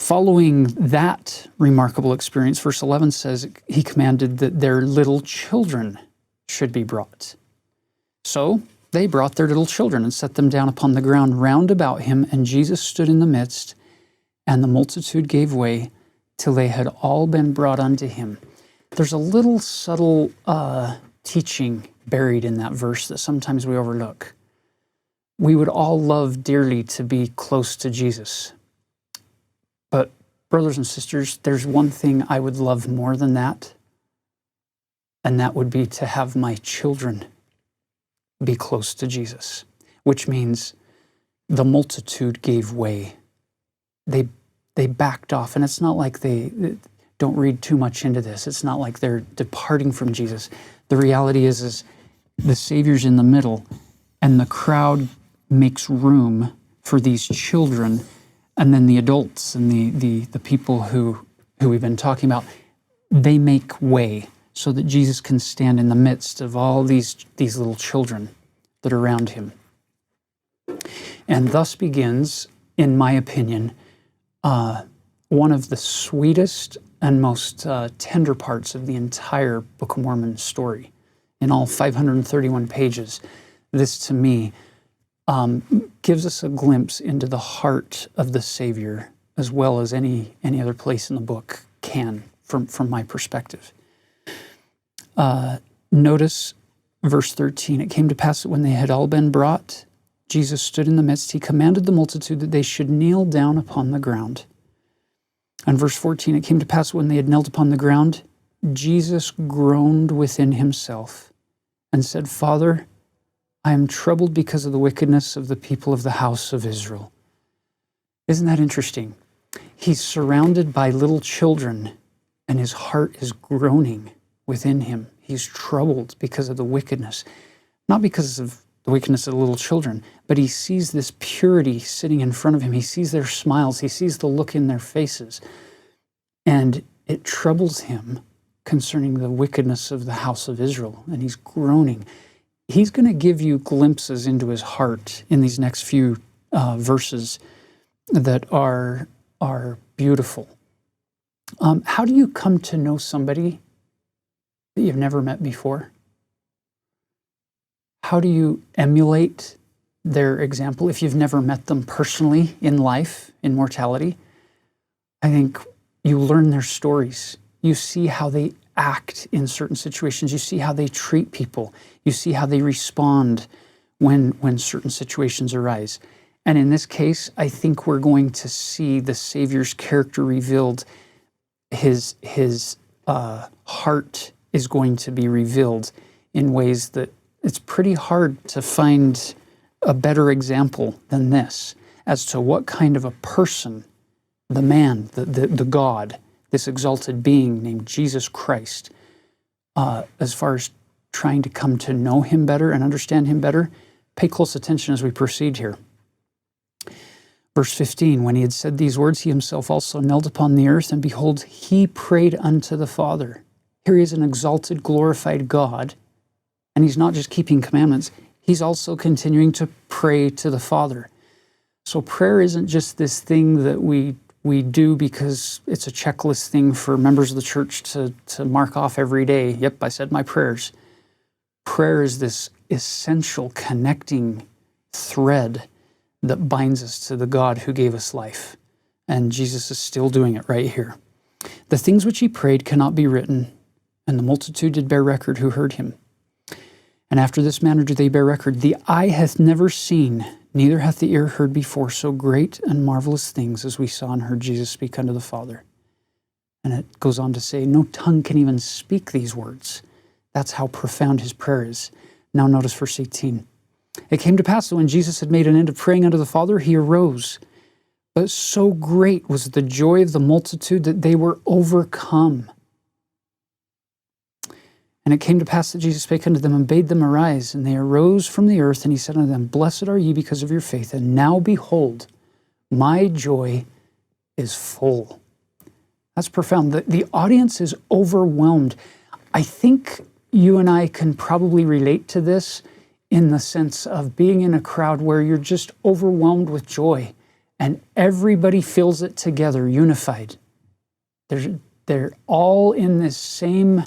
Following that remarkable experience, verse 11 says, he commanded that their little children should be brought. So they brought their little children and set them down upon the ground round about him, and Jesus stood in the midst, and the multitude gave way till they had all been brought unto him. There's a little subtle teaching buried in that verse that sometimes we overlook. We would all love dearly to be close to Jesus. But brothers and sisters, there's one thing I would love more than that, and that would be to have my children be close to Jesus, which means the multitude gave way. They backed off, and it's not like don't read too much into this. It's not like they're departing from Jesus. The reality is the Savior's in the middle, and the crowd makes room for these children, and then the adults and the people who we've been talking about, they make way so that Jesus can stand in the midst of all these little children that are around him. And thus begins, in my opinion, one of the sweetest and most tender parts of the entire Book of Mormon story. In all 531 pages, this to me gives us a glimpse into the heart of the Savior, as well as any other place in the book can, from my perspective. Notice verse 13. It came to pass that when they had all been brought, Jesus stood in the midst. He commanded the multitude that they should kneel down upon the ground. And verse 14, it came to pass when they had knelt upon the ground, Jesus groaned within himself and said, Father, I am troubled because of the wickedness of the people of the house of Israel. Isn't that interesting? He's surrounded by little children, and his heart is groaning within him. He's troubled because of the wickedness, not because of the wickedness of the little children, but he sees this purity sitting in front of him. He sees their smiles. He sees the look in their faces. And it troubles him concerning the wickedness of the house of Israel. And he's groaning. He's going to give you glimpses into his heart in these next few verses that are beautiful. How do you come to know somebody that you've never met before? How do you emulate their example if you've never met them personally in life, in mortality? I think you learn their stories. You see how they act in certain situations. You see how they treat people. You see how they respond when certain situations arise. And in this case, I think we're going to see the Savior's character revealed. His heart is going to be revealed in ways that it's pretty hard to find a better example than this as to what kind of a person, the man, the God, this exalted being named Jesus Christ, as far as trying to come to know him better and understand him better. Pay close attention as we proceed here. Verse 15, when he had said these words, he himself also knelt upon the earth, and behold, he prayed unto the Father. Here he is an exalted, glorified God, and he's not just keeping commandments, he's also continuing to pray to the Father. So prayer isn't just this thing that we do because it's a checklist thing for members of the church to mark off every day. Yep, I said my prayers. Prayer is this essential connecting thread that binds us to the God who gave us life. And Jesus is still doing it right here. The things which he prayed cannot be written, and the multitude did bear record who heard him. And after this manner do they bear record, the eye hath never seen, neither hath the ear heard before so great and marvelous things as we saw and heard Jesus speak unto the Father. And it goes on to say, no tongue can even speak these words. That's how profound his prayer is. Now notice verse 18. It came to pass that when Jesus had made an end of praying unto the Father, he arose. But so great was the joy of the multitude that they were overcome. And it came to pass that Jesus spake unto them and bade them arise. And they arose from the earth, and he said unto them, Blessed are ye because of your faith. And now behold, my joy is full. That's profound. The audience is overwhelmed. I think you and I can probably relate to this in the sense of being in a crowd where you're just overwhelmed with joy and everybody feels it together, unified. They're all in this same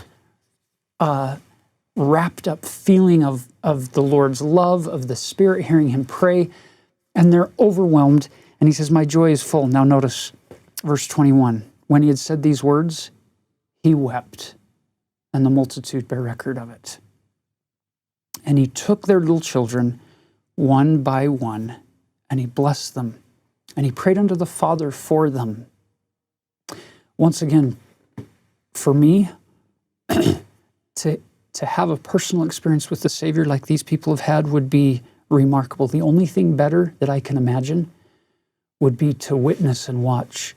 wrapped up feeling of the Lord's love, of the Spirit, hearing him pray, and they're overwhelmed. And he says, my joy is full. Now notice verse 21. When he had said these words, he wept, and the multitude bear record of it. And he took their little children one by one, and he blessed them, and he prayed unto the Father for them. Once again, for me, to have a personal experience with the Savior like these people have had would be remarkable. The only thing better that I can imagine would be to witness and watch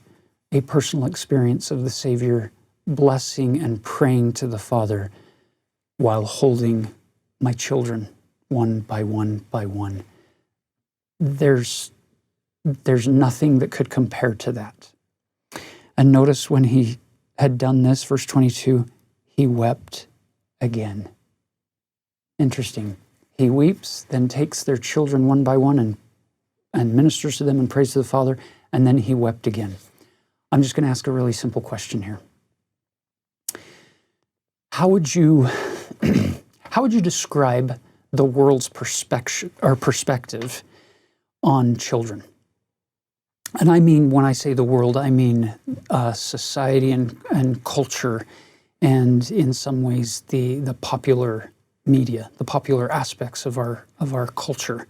a personal experience of the Savior blessing and praying to the Father while holding my children one by one by one. There's nothing that could compare to that. And notice when he had done this, verse 22, he wept again. Interesting. He weeps, then takes their children one by one and ministers to them and prays to the Father, and then he wept again. I'm just going to ask a really simple question here. How would you describe the world's perspective on children? And I mean, when I say the world, I mean society and culture, and in some ways the popular media, the popular aspects of our culture.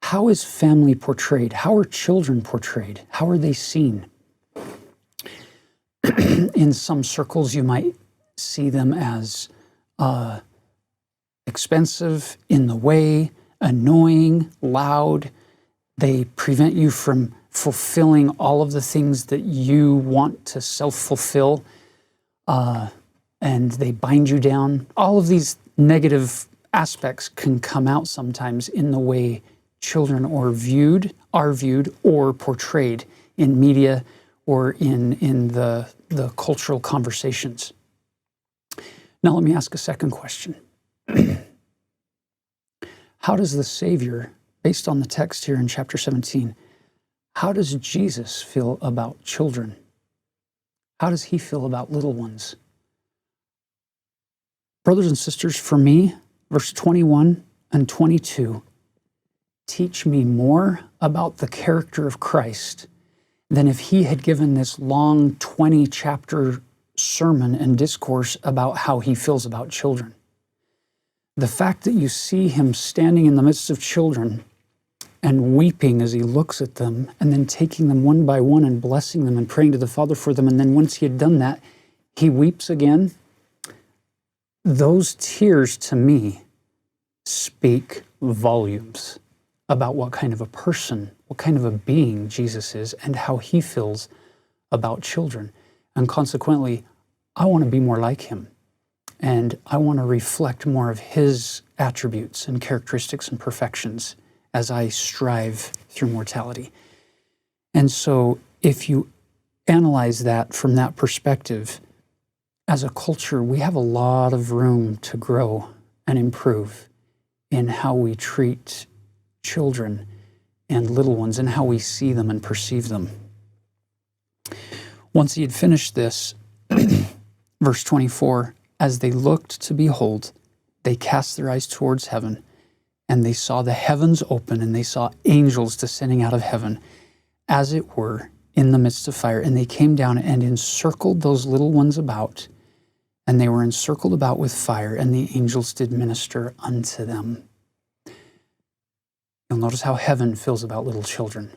How is family portrayed? How are children portrayed? How are they seen? In some circles, you might see them as expensive, in the way, annoying, loud. They prevent you from fulfilling all of the things that you want to self-fulfill, and they bind you down. All of these negative aspects can come out sometimes in the way children are viewed or portrayed in media or in the cultural conversations. Now let me ask a second question. How does the Savior, based on the text here in chapter 17, how does Jesus feel about children? How does he feel about little ones? Brothers and sisters, for me, verse 21 and 22 teach me more about the character of Christ than if he had given this long 20-chapter sermon and discourse about how he feels about children. The fact that you see him standing in the midst of children and weeping as he looks at them, and then taking them one by one and blessing them and praying to the Father for them, and then once he had done that, he weeps again. Those tears, to me, speak volumes about what kind of a person, what kind of a being Jesus is, and how he feels about children. And consequently, I want to be more like him. And I want to reflect more of his attributes and characteristics and perfections as I strive through mortality. And so if you analyze that from that perspective, as a culture, we have a lot of room to grow and improve in how we treat children and little ones and how we see them and perceive them. Once he had finished this, verse 24, as they looked to behold, they cast their eyes towards heaven, and they saw the heavens open, and they saw angels descending out of heaven, as it were, in the midst of fire. And they came down and encircled those little ones about, and they were encircled about with fire, and the angels did minister unto them. You'll notice how heaven feels about little children.